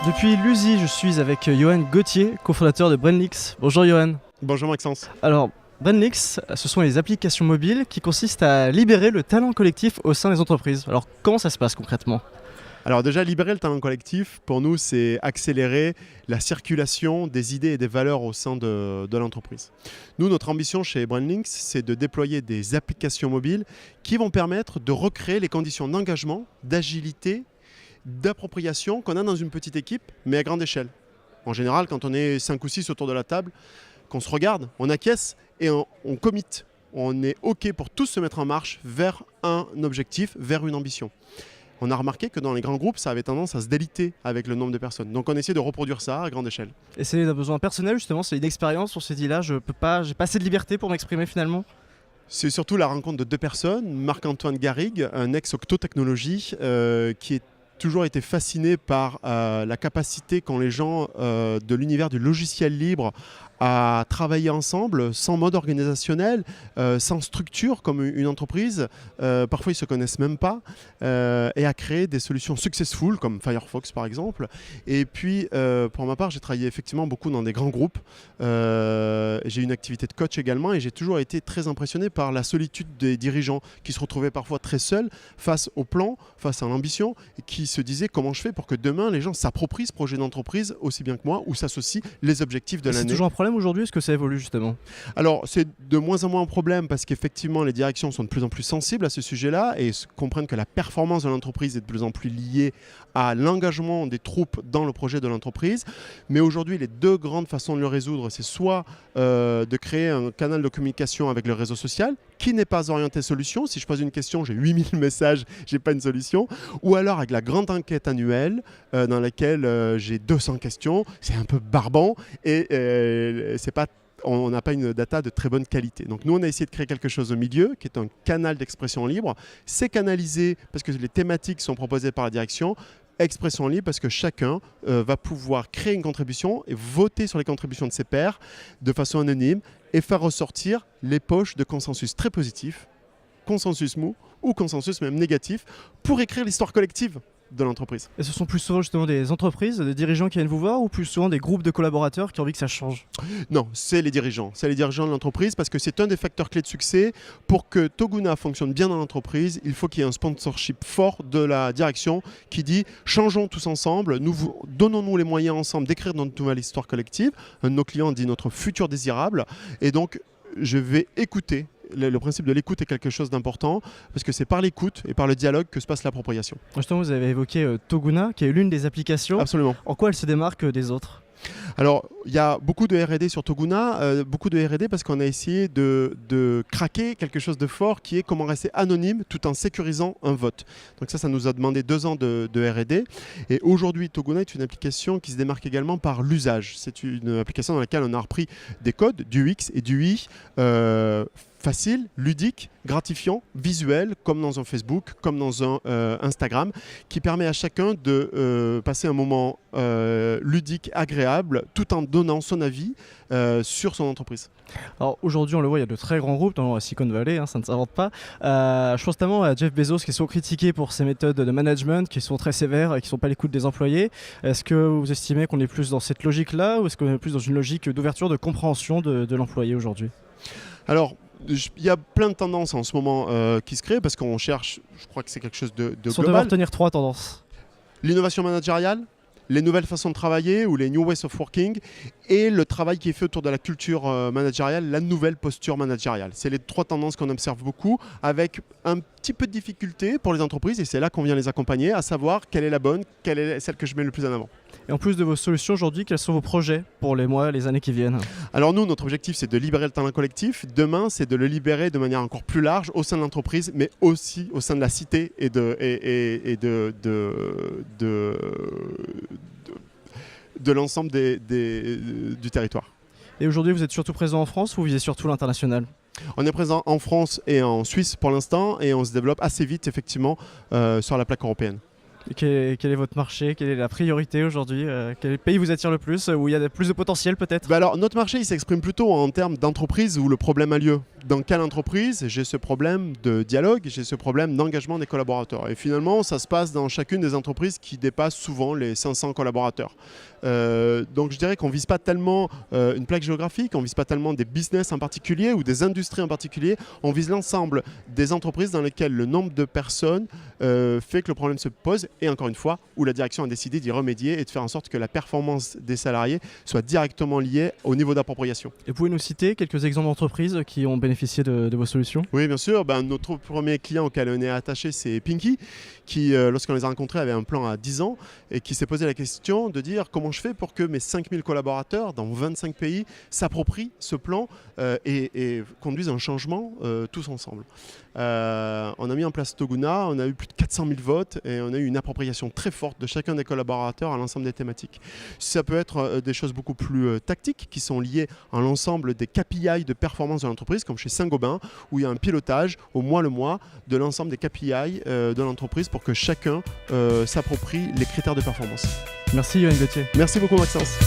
Depuis l'USI, je suis avec Johan Gauthier, cofondateur de Brainlix. Bonjour Johan. Bonjour Maxence. Alors, Brainlix, ce sont les applications mobiles qui consistent à libérer le talent collectif au sein des entreprises. Alors, comment ça se passe concrètement ? Alors déjà, libérer le talent collectif, pour nous, c'est accélérer la circulation des idées et des valeurs au sein de l'entreprise. Nous, notre ambition chez Brainlix, c'est de déployer des applications mobiles qui vont permettre de recréer les conditions d'engagement, d'agilité, d'appropriation qu'on a dans une petite équipe, mais à grande échelle. En général, quand on est 5 ou 6 autour de la table, qu'on se regarde, on acquiesce et on commit. On est OK pour tous se mettre en marche vers un objectif, vers une ambition. On a remarqué que dans les grands groupes, ça avait tendance à se déliter avec le nombre de personnes. Donc on essaie de reproduire ça à grande échelle. Et c'est un besoin personnel justement, c'est une expérience, on s'est dit là, j'ai pas assez de liberté pour m'exprimer finalement. C'est surtout la rencontre de deux personnes, Marc-Antoine Garrigue, un ex-Octo Technologies, qui est toujours été fasciné par la capacité qu'ont les gens de l'univers du logiciel libre à travailler ensemble sans mode organisationnel, sans structure comme une entreprise. Parfois, ils ne se connaissent même pas et à créer des solutions successful comme Firefox par exemple. Et puis, pour ma part, j'ai travaillé effectivement beaucoup dans des grands groupes. J'ai une activité de coach également et j'ai toujours été très impressionné par la solitude des dirigeants qui se retrouvaient parfois très seuls face au plan, face à l'ambition et qui se disaient comment je fais pour que demain les gens s'approprient ce projet d'entreprise aussi bien que moi ou s'associent les objectifs de l'année. C'est toujours un problème aujourd'hui, est-ce que ça évolue justement ? Alors c'est de moins en moins un problème parce qu'effectivement les directions sont de plus en plus sensibles à ce sujet-là et comprennent que la performance de l'entreprise est de plus en plus liée à l'engagement des troupes dans le projet de l'entreprise. Mais aujourd'hui, les deux grandes façons de le résoudre, c'est soit de créer un canal de communication avec le réseau social qui n'est pas orienté solution. Si je pose une question, j'ai 8000 messages, j'ai pas une solution. Ou alors avec la grande enquête annuelle dans laquelle j'ai 200 questions. C'est un peu barbant et on n'a pas une data de très bonne qualité. Donc nous, on a essayé de créer quelque chose au milieu, qui est un canal d'expression libre. C'est canalisé parce que les thématiques sont proposées par la direction. Expression libre parce que chacun va pouvoir créer une contribution et voter sur les contributions de ses pairs de façon anonyme et faire ressortir les poches de consensus très positifs, consensus mou ou consensus même négatif pour écrire l'histoire collective de l'entreprise. Et ce sont plus souvent justement des entreprises, des dirigeants qui viennent vous voir ou plus souvent des groupes de collaborateurs qui ont envie que ça change ? Non, c'est les dirigeants. C'est les dirigeants de l'entreprise parce que c'est un des facteurs clés de succès. Pour que Toguna fonctionne bien dans l'entreprise, il faut qu'il y ait un sponsorship fort de la direction qui dit « changeons tous ensemble, donnons-nous les moyens ensemble d'écrire notre nouvelle histoire collective ». Un de nos clients dit « notre futur désirable ». Et donc, je vais écouter. Le principe de l'écoute est quelque chose d'important parce que c'est par l'écoute et par le dialogue que se passe l'appropriation. Justement, vous avez évoqué Toguna, qui est l'une des applications. Absolument. En quoi elle se démarque des autres ? Alors, il y a beaucoup de R&D sur Toguna, beaucoup de R&D parce qu'on a essayé de craquer quelque chose de fort qui est comment rester anonyme tout en sécurisant un vote. Donc ça nous a demandé 2 ans de R&D. Et aujourd'hui, Toguna est une application qui se démarque également par l'usage. C'est une application dans laquelle on a repris des codes, du X et du Y, facile, ludique, gratifiant, visuel, comme dans un Facebook, comme dans un Instagram, qui permet à chacun de passer un moment ludique, agréable, tout en donnant son avis sur son entreprise. Alors aujourd'hui, on le voit, il y a de très grands groupes dans la Silicon Valley, ça ne s'invente pas. Je pense notamment à Jeff Bezos qui est souvent critiqué pour ses méthodes de management, qui sont très sévères et qui ne sont pas à l'écoute des employés. Est-ce que vous estimez qu'on est plus dans cette logique-là ou est-ce qu'on est plus dans une logique d'ouverture, de compréhension de l'employé aujourd'hui ? Alors, il y a plein de tendances en ce moment qui se créent parce qu'on cherche, je crois que c'est quelque chose de global. On devrait retenir 3 tendances. L'innovation managériale, les nouvelles façons de travailler ou les new ways of working et le travail qui est fait autour de la culture managériale, la nouvelle posture managériale. C'est les 3 tendances qu'on observe beaucoup avec un petit peu de difficulté pour les entreprises et c'est là qu'on vient les accompagner à savoir quelle est la bonne, quelle est celle que je mets le plus en avant. Et en plus de vos solutions aujourd'hui, quels sont vos projets pour les mois, les années qui viennent ? Alors nous, notre objectif, c'est de libérer le talent collectif. Demain, c'est de le libérer de manière encore plus large au sein de l'entreprise, mais aussi au sein de la cité et de l'ensemble du territoire. Et aujourd'hui, vous êtes surtout présent en France ou vous visez surtout l'international ? On est présent en France et en Suisse pour l'instant et on se développe assez vite, effectivement, sur la plaque européenne. Et quel est votre marché? Quelle est la priorité aujourd'hui? Quel pays vous attire le plus? Où il y a plus de potentiel peut-être? Bah alors, notre marché il s'exprime plutôt en termes d'entreprise où le problème a lieu. Dans quelle entreprise j'ai ce problème de dialogue, j'ai ce problème d'engagement des collaborateurs. Et finalement, ça se passe dans chacune des entreprises qui dépassent souvent les 500 collaborateurs. Donc je dirais qu'on ne vise pas tellement une plaque géographique, on ne vise pas tellement des business en particulier ou des industries en particulier, on vise l'ensemble des entreprises dans lesquelles le nombre de personnes fait que le problème se pose et encore une fois, où la direction a décidé d'y remédier et de faire en sorte que la performance des salariés soit directement liée au niveau d'appropriation. Et pouvez nous citer quelques exemples d'entreprises qui ont bénéficié de vos solutions? Oui, bien sûr. Notre premier client auquel on est attaché, c'est Pinky, qui, lorsqu'on les a rencontrés, avait un plan à 10 ans et qui s'est posé la question de dire comment je fais pour que mes 5000 collaborateurs dans 25 pays s'approprient ce plan et conduisent un changement tous ensemble. On a mis en place Toguna, on a eu plus de 400 000 votes et on a eu une appropriation très forte de chacun des collaborateurs à l'ensemble des thématiques. Ça peut être des choses beaucoup plus tactiques qui sont liées à l'ensemble des KPI de performance de l'entreprise, comme chez Saint-Gobain, où il y a un pilotage au mois le mois de l'ensemble des KPI de l'entreprise pour que chacun s'approprie les critères de performance. Merci Yoann Gauthier. Merci beaucoup Maxence.